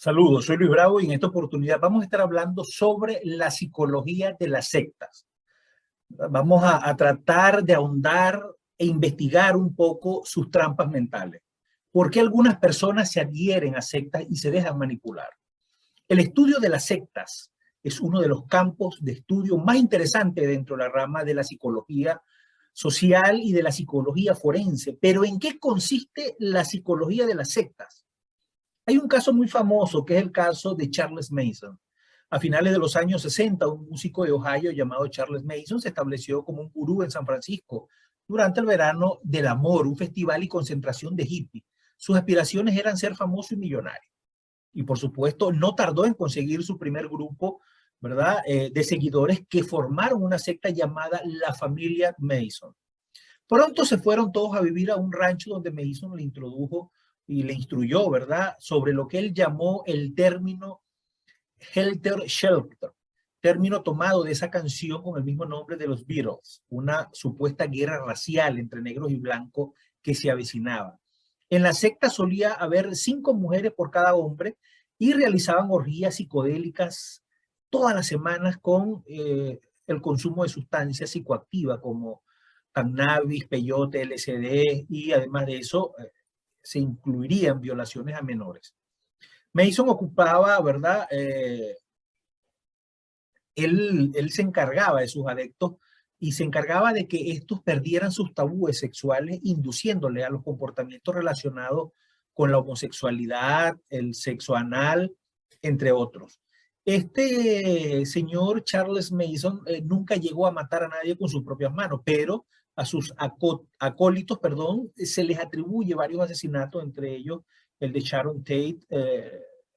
Saludos, soy Luis Bravo y en esta oportunidad vamos a estar hablando sobre la psicología de las sectas. Vamos a tratar de ahondar e investigar un poco sus trampas mentales. ¿Por qué algunas personas se adhieren a sectas y se dejan manipular? El estudio de las sectas es uno de los campos de estudio más interesantes dentro de la rama de la psicología social y de la psicología forense. Pero ¿en qué consiste la psicología de las sectas? Hay un caso muy famoso que es el caso de Charles Manson. A finales de los años 60, un músico de Ohio llamado Charles Manson se estableció como un gurú en San Francisco durante el verano del amor, un festival y concentración de hippies. Sus aspiraciones eran ser famoso y millonario. Y por supuesto, no tardó en conseguir su primer grupo, ¿verdad? De seguidores que formaron una secta llamada la familia Manson. Pronto se fueron todos a vivir a un rancho donde Mason le introdujo y le instruyó, ¿verdad?, sobre lo que él llamó el término Helter Skelter, término tomado de esa canción con el mismo nombre de los Beatles, una supuesta guerra racial entre negros y blancos que se avecinaba. En la secta solía haber 5 mujeres por cada hombre y realizaban orgías psicodélicas todas las semanas con el consumo de sustancias psicoactivas como cannabis, peyote, LSD y además de eso se incluirían violaciones a menores. Mason ocupaba, ¿verdad? Él se encargaba de sus adeptos y se encargaba de que estos perdieran sus tabúes sexuales, induciéndole a los comportamientos relacionados con la homosexualidad, el sexo anal, entre otros. Este señor Charles Manson nunca llegó a matar a nadie con sus propias manos, pero a sus acólitos, perdón, se les atribuye varios asesinatos, entre ellos el de Sharon Tate,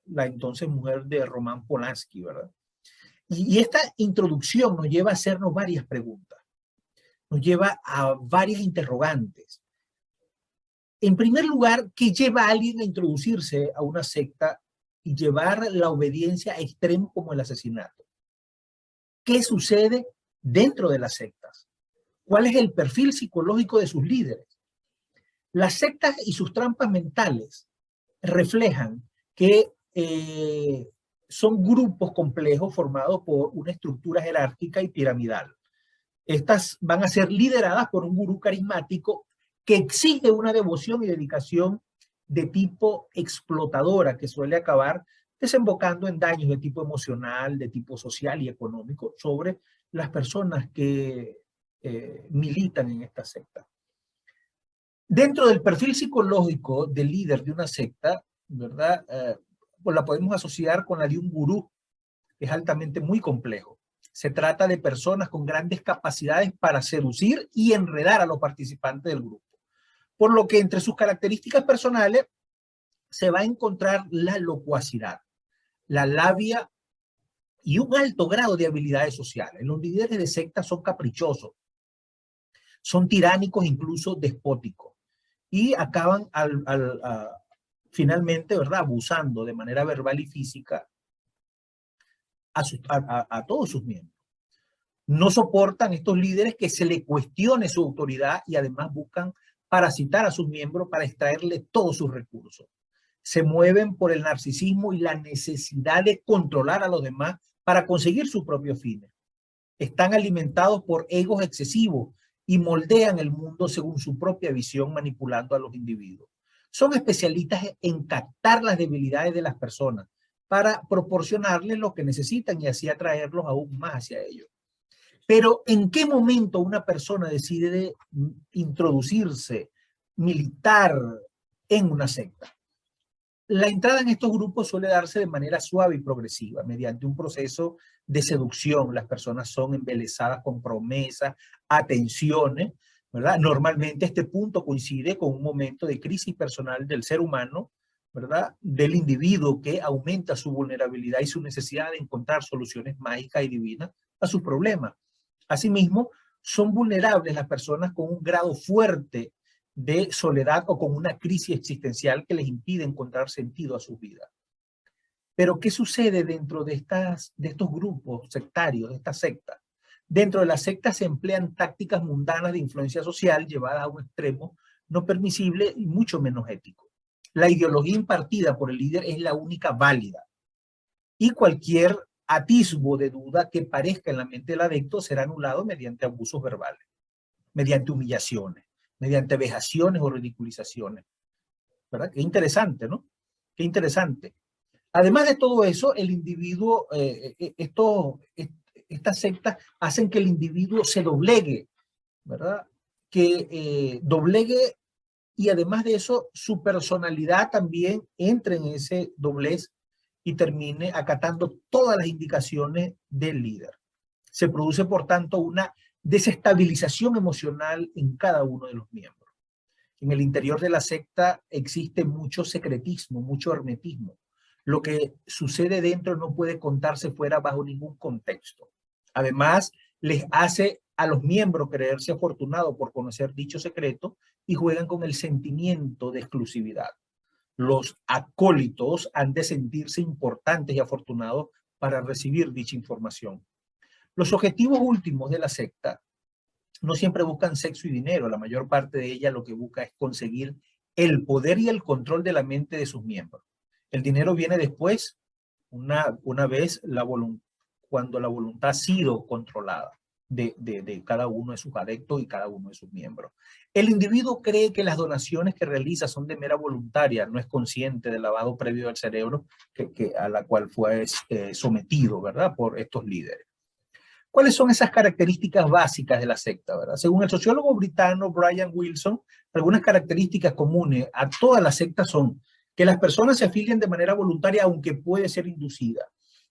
la entonces mujer de Roman Polanski, ¿verdad? Y esta introducción nos lleva a hacernos varias preguntas, nos lleva a varias interrogantes. En primer lugar, ¿qué lleva a alguien a introducirse a una secta y llevar la obediencia a extremos como el asesinato? ¿Qué sucede dentro de las sectas? ¿Cuál es el perfil psicológico de sus líderes? Las sectas y sus trampas mentales reflejan que son grupos complejos formados por una estructura jerárquica y piramidal. Estas van a ser lideradas por un gurú carismático que exige una devoción y dedicación de tipo explotadora que suele acabar desembocando en daños de tipo emocional, de tipo social y económico sobre las personas que militan en esta secta. Dentro del perfil psicológico del líder de una secta, ¿verdad? Pues la podemos asociar con la de un gurú, que es altamente muy complejo. Se trata de personas con grandes capacidades para seducir y enredar a los participantes del grupo. Por lo que entre sus características personales se va a encontrar la locuacidad, la labia y un alto grado de habilidades sociales. Los líderes de sectas son caprichosos, son tiránicos, incluso despóticos, y acaban finalmente, ¿verdad?, abusando de manera verbal y física a todos sus miembros. No soportan estos líderes que se le cuestione su autoridad y además buscan parasitar a sus miembros para extraerle todos sus recursos. Se mueven por el narcisismo y la necesidad de controlar a los demás para conseguir sus propios fines. Están alimentados por egos excesivos y moldean el mundo según su propia visión, manipulando a los individuos. Son especialistas en captar las debilidades de las personas para proporcionarles lo que necesitan y así atraerlos aún más hacia ellos. Pero ¿en qué momento una persona decide introducirse, militar en una secta? La entrada en estos grupos suele darse de manera suave y progresiva, mediante un proceso de seducción. Las personas son embelesadas con promesas, atenciones, ¿verdad? Normalmente este punto coincide con un momento de crisis personal del ser humano, ¿verdad?, del individuo, que aumenta su vulnerabilidad y su necesidad de encontrar soluciones mágicas y divinas a sus problemas. Asimismo, son vulnerables las personas con un grado fuerte de soledad o con una crisis existencial que les impide encontrar sentido a sus vidas. Pero ¿qué sucede dentro de estos grupos sectarios, de estas sectas? Dentro de las sectas se emplean tácticas mundanas de influencia social llevadas a un extremo no permisible y mucho menos ético. la ideología impartida por el líder es la única válida. Y cualquier atisbo de duda que parezca en la mente del adepto será anulado mediante abusos verbales, mediante humillaciones, mediante vejaciones o ridiculizaciones. ¿Verdad? Qué interesante, ¿no? Qué interesante. Además de todo eso, el individuo, estas sectas hacen que el individuo se doblegue, ¿verdad? Que doblegue, y además de eso, su personalidad también entre en ese doblez y termine acatando todas las indicaciones del líder. Se produce, por tanto, una desestabilización emocional en cada uno de los miembros. En el interior de la secta existe mucho secretismo, mucho hermetismo. Lo que sucede dentro no puede contarse fuera bajo ningún contexto. Además, les hace a los miembros creerse afortunados por conocer dicho secreto y juegan con el sentimiento de exclusividad. Los acólitos han de sentirse importantes y afortunados para recibir dicha información. Los objetivos últimos de la secta no siempre buscan sexo y dinero. La mayor parte de ella lo que busca es conseguir el poder y el control de la mente de sus miembros. El dinero viene después, una vez cuando la voluntad ha sido controlada de cada uno de sus adeptos y cada uno de sus miembros. El individuo cree que las donaciones que realiza son de mera voluntaria, no es consciente del lavado previo del cerebro a la cual fue sometido, ¿verdad?, por estos líderes. ¿Cuáles son esas características básicas de la secta, verdad? Según el sociólogo británico Brian Wilson, algunas características comunes a todas las sectas son que las personas se afilian de manera voluntaria, aunque puede ser inducida,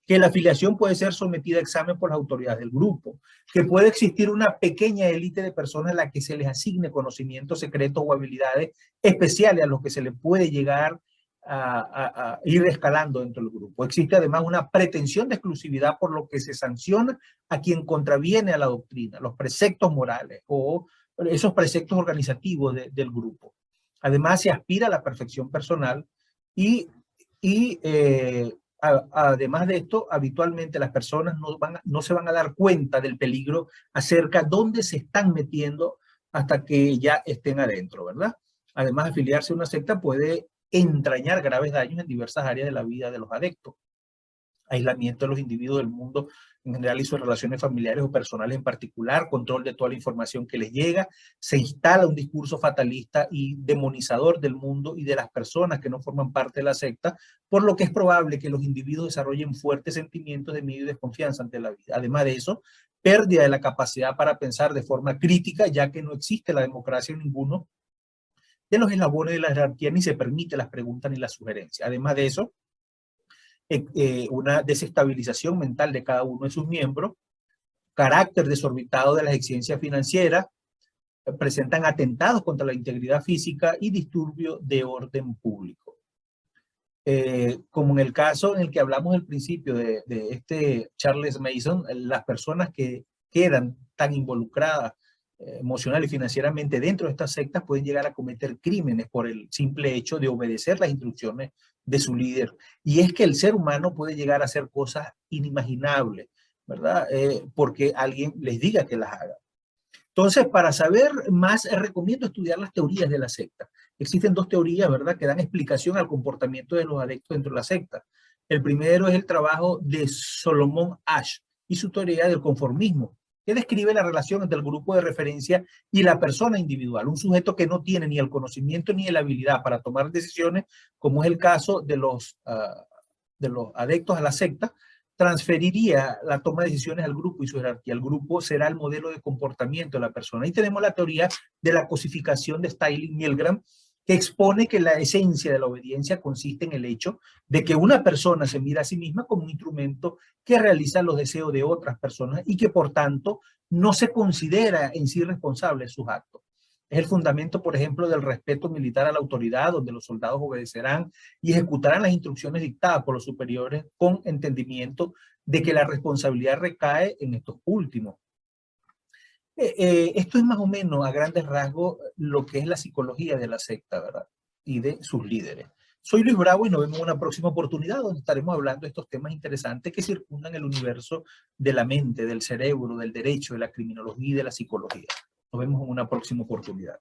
que la afiliación puede ser sometida a examen por las autoridades del grupo, que puede existir una pequeña élite de personas a la que se les asigne conocimientos secretos o habilidades especiales a los que se le puede llegar a ir escalando dentro del grupo. Existe además una pretensión de exclusividad, por lo que se sanciona a quien contraviene a la doctrina, los preceptos morales o esos preceptos organizativos del grupo. Además, se aspira a la perfección personal y además de esto, habitualmente las personas no se van a dar cuenta del peligro acerca de dónde se están metiendo hasta que ya estén adentro, ¿verdad? Además, afiliarse a una secta puede entrañar graves daños en diversas áreas de la vida de los adeptos. Aislamiento de los individuos del mundo en general y sus relaciones familiares o personales en particular, control de toda la información que les llega, se instala un discurso fatalista y demonizador del mundo y de las personas que no forman parte de la secta, por lo que es probable que los individuos desarrollen fuertes sentimientos de miedo y desconfianza ante la vida. Además de eso, pérdida de la capacidad para pensar de forma crítica, ya que no existe la democracia en ninguno de los eslabones de la jerarquía, ni se permite las preguntas ni las sugerencias. Además de eso, una desestabilización mental de cada uno de sus miembros, carácter desorbitado de las exigencias financieras, presentan atentados contra la integridad física y disturbio de orden público. Como en el caso en el que hablamos al principio de este Charles Mason, las personas que quedan tan involucradas emocional y financieramente dentro de estas sectas pueden llegar a cometer crímenes por el simple hecho de obedecer las instrucciones de su líder. Y es que el ser humano puede llegar a hacer cosas inimaginables, ¿verdad? Porque alguien les diga que las haga. Entonces, para saber más, recomiendo estudiar las teorías de la secta. Existen dos teorías, ¿verdad?, que dan explicación al comportamiento de los adeptos dentro de la secta. El primero es el trabajo de Solomon Asch y su teoría del conformismo, que describe la relación entre el grupo de referencia y la persona individual, un sujeto que no tiene ni el conocimiento ni la habilidad para tomar decisiones, como es el caso de los adeptos a la secta, transferiría la toma de decisiones al grupo y su jerarquía. El grupo será el modelo de comportamiento de la persona. Y tenemos la teoría de la cosificación de Stalin-Milgram, que expone que la esencia de la obediencia consiste en el hecho de que una persona se mira a sí misma como un instrumento que realiza los deseos de otras personas y que por tanto no se considera en sí responsable de sus actos. Es el fundamento, por ejemplo, del respeto militar a la autoridad, donde los soldados obedecerán y ejecutarán las instrucciones dictadas por los superiores con entendimiento de que la responsabilidad recae en estos últimos. Esto es más o menos a grandes rasgos lo que es la psicología de la secta, ¿verdad?, y de sus líderes. Soy Luis Bravo y nos vemos en una próxima oportunidad donde estaremos hablando de estos temas interesantes que circundan el universo de la mente, del cerebro, del derecho, de la criminología y de la psicología. Nos vemos en una próxima oportunidad.